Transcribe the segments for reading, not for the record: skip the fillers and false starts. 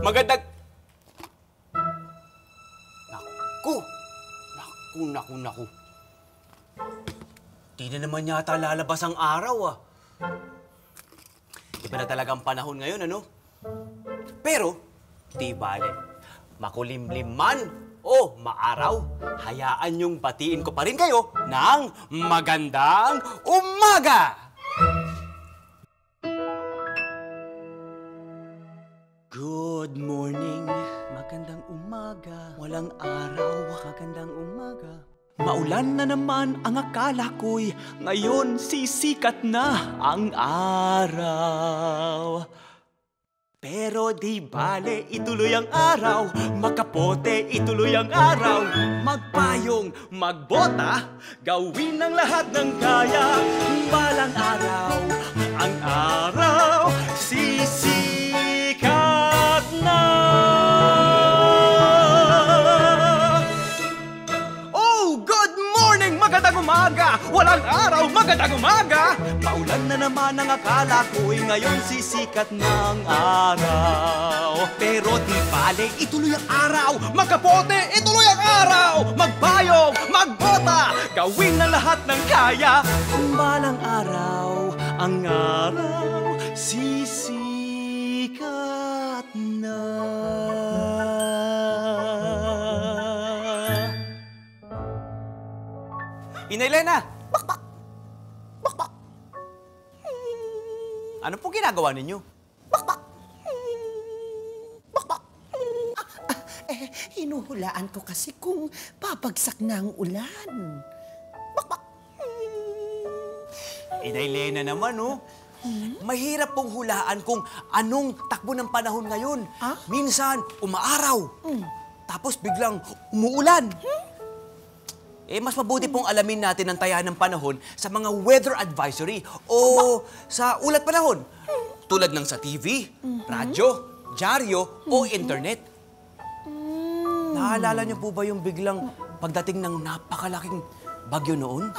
Magandang... Naku. Di na naman yata lalabas ang araw, ah. Iba na talagang panahon ngayon, ano? Pero, di bale. Makulimlim man o maaraw, hayaan niyong batiin ko pa rin kayo ng magandang umaga! Good morning, magandang umaga. Walang araw, magandang umaga. Maulan na naman ang akala ko'y ngayon sisikat na ang araw. Pero di bale, ituloy ang araw. Magkapote, ituloy ang araw. Magpayong, magbota, gawin ang lahat ng kaya. Balang araw, ang araw, sisikat na. Oh, good morning! Magandang umaga! Walang araw, magandang umaga! Maulan na naman ang akala ko'y ngayon sisikat ng araw. Pero di bale, ituloy ang araw. Magkapote, ituloy ang araw. Magpayong, magbota, gawin na lahat ng kaya. Balang araw, ang araw, sisikat na. Inay Lena! Bakbak! Bakbak! Ano pong ginagawa ninyo? Bakbak! Bakbak! Hinuhulaan ko kasi kung babagsak na ang ulan. Bakbak! Inay Lena naman, oh. Mahirap pong hulaan kung anong takbo ng panahon ngayon. Minsan, umaaraw. Tapos biglang umuulan. Mas mabuti pong alamin natin ang taya ng panahon sa mga weather advisory o sa ulat panahon. Tulad ng sa TV, radyo, dyaryo o internet. Naalala niyo po ba yung biglang pagdating ng napakalaking bagyo noon?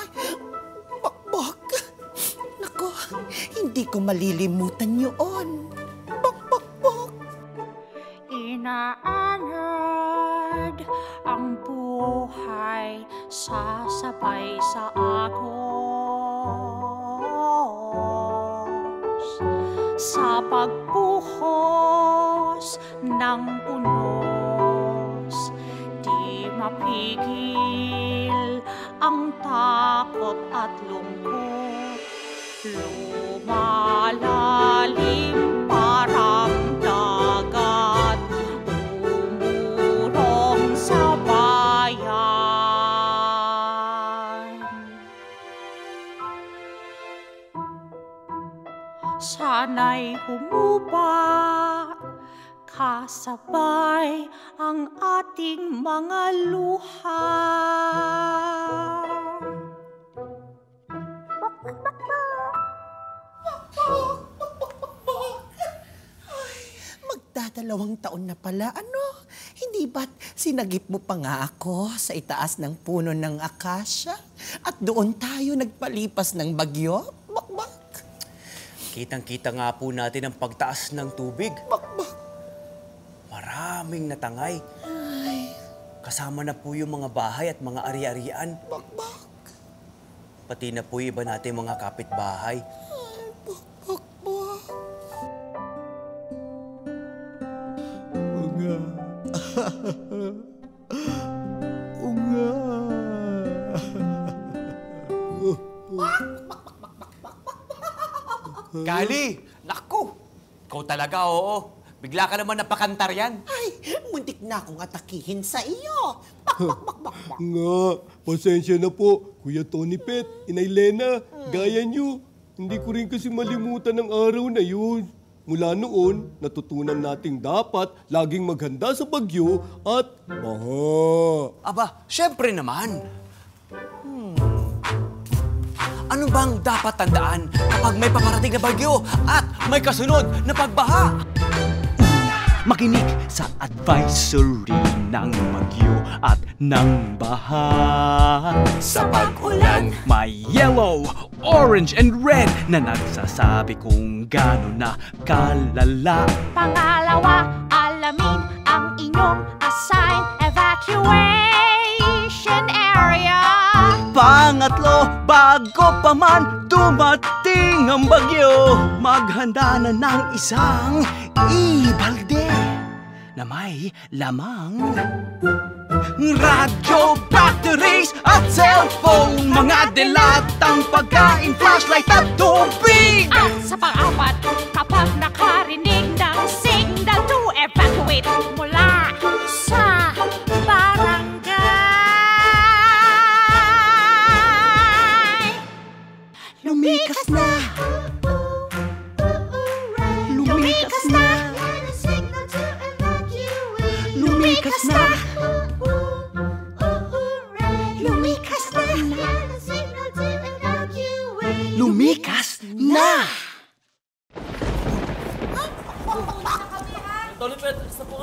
Bakbak! Nako, hindi ko malilimutan yun. Bakbak! Inaanad ang buhay, sasabay sa agos. Sa pagbuhos ng unos, di mapigil ang takot at lungkot. Lumalalim parang dagat, umurong sa bayan. Sana'y humupa kasabay ang ating mga luha. Magdadalawang taon na pala, ano? Hindi ba't sinagip mo pa nga ako sa itaas ng puno ng akasya? At doon tayo nagpalipas ng bagyo? Bakbak! Kitang-kita nga po natin ang pagtaas ng tubig. Bakbak! Maraming natangay. Ay, Kasama na po yung mga bahay at mga ari-arian. bakbak! Pati na po iba natin mga kapitbahay. Ay, bakbak! Unga. Kali! Naku! Ikaw talaga, oo. Bigla ka naman napakantar yan. Ay, muntik na akong atakihin sa iyo. Bakbak! Nga, pasensya na po, Kuya Tony Pet, Inay Lena, gaya nyo. Hindi ko rin kasi malimutan ang araw na yun. Mula noon, natutunan nating dapat laging maghanda sa bagyo at baha. Aba, syempre naman. Ano bang dapat tandaan kapag may paparating na bagyo at may kasunod na pagbaha? Makinig sa advisory ng bagyo at ng baha. Sa pag-ulan, May yellow, orange, and red na nagsasabi kung gaano na kalala. pangalawa, alam alamin ang inyong assigned evacuation area. Pangatlo, bago pa man dumating ang bagyo, maghanda na ng isang ibalde na may lamang radyo, batteries at cellphone, mga delatang pagkain, flashlight at tubig. At sa pang-apat, kapag nakarinig ng signal to evacuate mula sa barangay, lumikas na! Lumikas na! Lumikas na! Lumikas na! Lumikas na!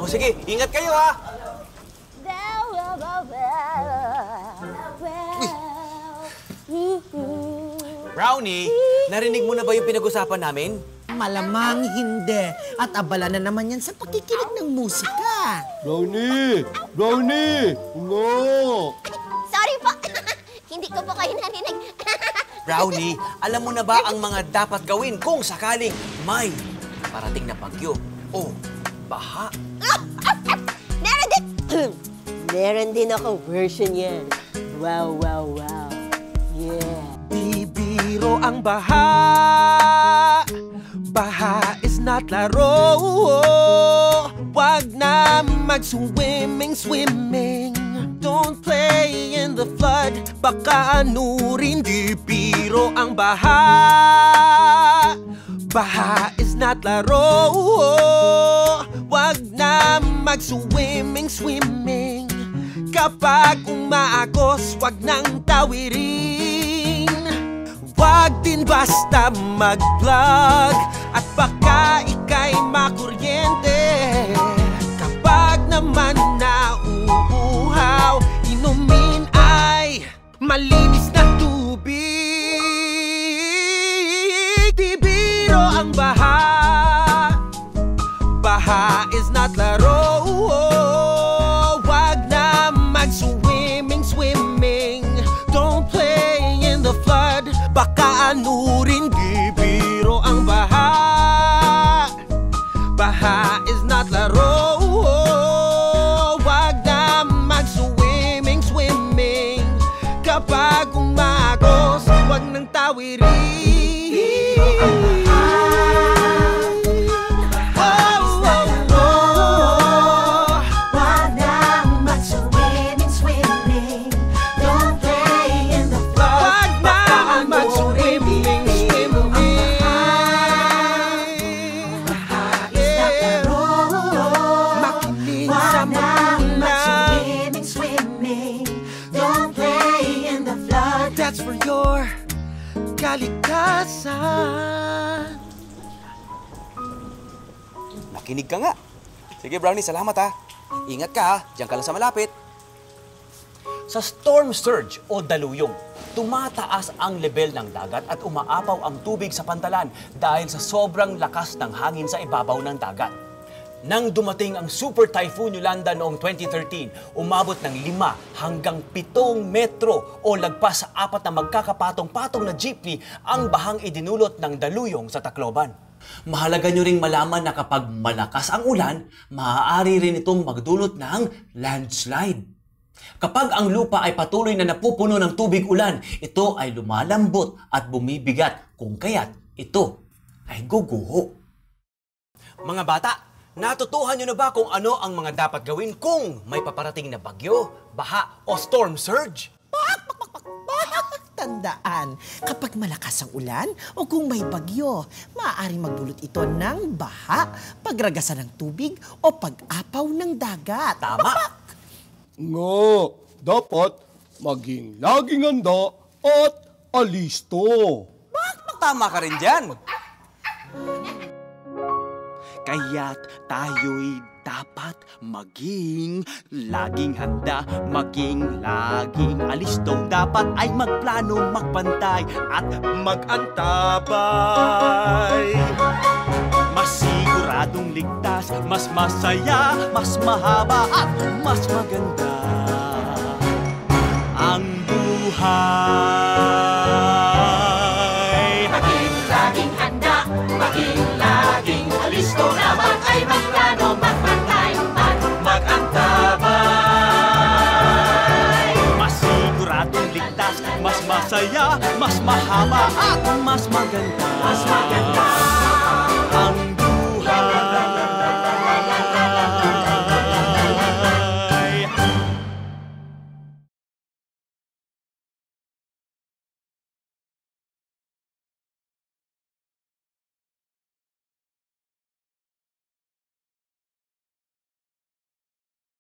O sige, ingat kayo ha! Brownie, narinig mo na ba yung pinag-usapan namin? Malamang hindi. At abala na naman yan sa pakikinig ng musika. Brownie! Brownie! No! Sorry po. Hindi ko po kayo narinig. Brownie, alam mo na ba ang mga dapat gawin kung sakaling may parating na bagyo o baha? Meron din. Meron din ako version yan. Wow, wow, wow. Yeah. Bibiro ang baha. Baha is not laro. Wag na mag-swimming, swimming. Don't play in the flood. Baka ano rin, di biro ang baha. Baha is not laro. Wag na mag-swimming, swimming. Kapag umaagos, wag nang tawirin. Wag din basta mag-vlog at baka ika'y makuryente. Kapag naman nauuhaw, inumin ay malinis na tubig. Di biro ang baha. Baha is not laro. Wag na mag-swimming, swimming. Don't play in the flood. Baka ano rin, di biro ang baha. Baha is not laro. Wag na mag-swimming, swimming. Kapag umagos, wag nang tawirin. That's for your kalikasan. Nakinig ka nga. Sige, Brownie, salamat ha. Ingat ka ha. Diyan ka lang sa malapit. Sa storm surge o daluyong, tumataas ang level ng dagat at umaapaw ang tubig sa pantalan dahil sa sobrang lakas ng hangin sa ibabaw ng dagat. Nang dumating ang Super Typhoon Yolanda noong 2013, umabot ng 5 hanggang 7 metro o lagpas sa 4 na magkakapatong-patong na jeepney ang bahang idinulot ng daluyong sa Tacloban. Mahalaga nyo ring malaman na kapag malakas ang ulan, maaari rin itong magdulot ng landslide. Kapag ang lupa ay patuloy na napupuno ng tubig ulan, ito ay lumalambot at bumibigat kung kaya't ito ay guguho. Mga bata, natutuhan nyo na ba kung ano ang mga dapat gawin kung may paparating na bagyo, baha o storm surge? Tandaan, kapag malakas ang ulan o kung may bagyo, maaaring magdulot ito ng baha, pagragasan ng tubig o pag-apaw ng dagat. Tama! Nga, dapat maging laging handa at alisto. Tama ka rin dyan! Kaya't tayo'y dapat maging laging handa, maging laging alisto. Dapat ay magplano, magpantay at magantabay. Mas siguradong ligtas, mas masaya, mas mahaba at mas maganda ang buhay. Maging laging handa, maging laging alisto. Dapat ay magplano, magpantay at magantabay. Mas siguradong ligtas, mas masaya, mas mahaba at mas maganda. mas maganda.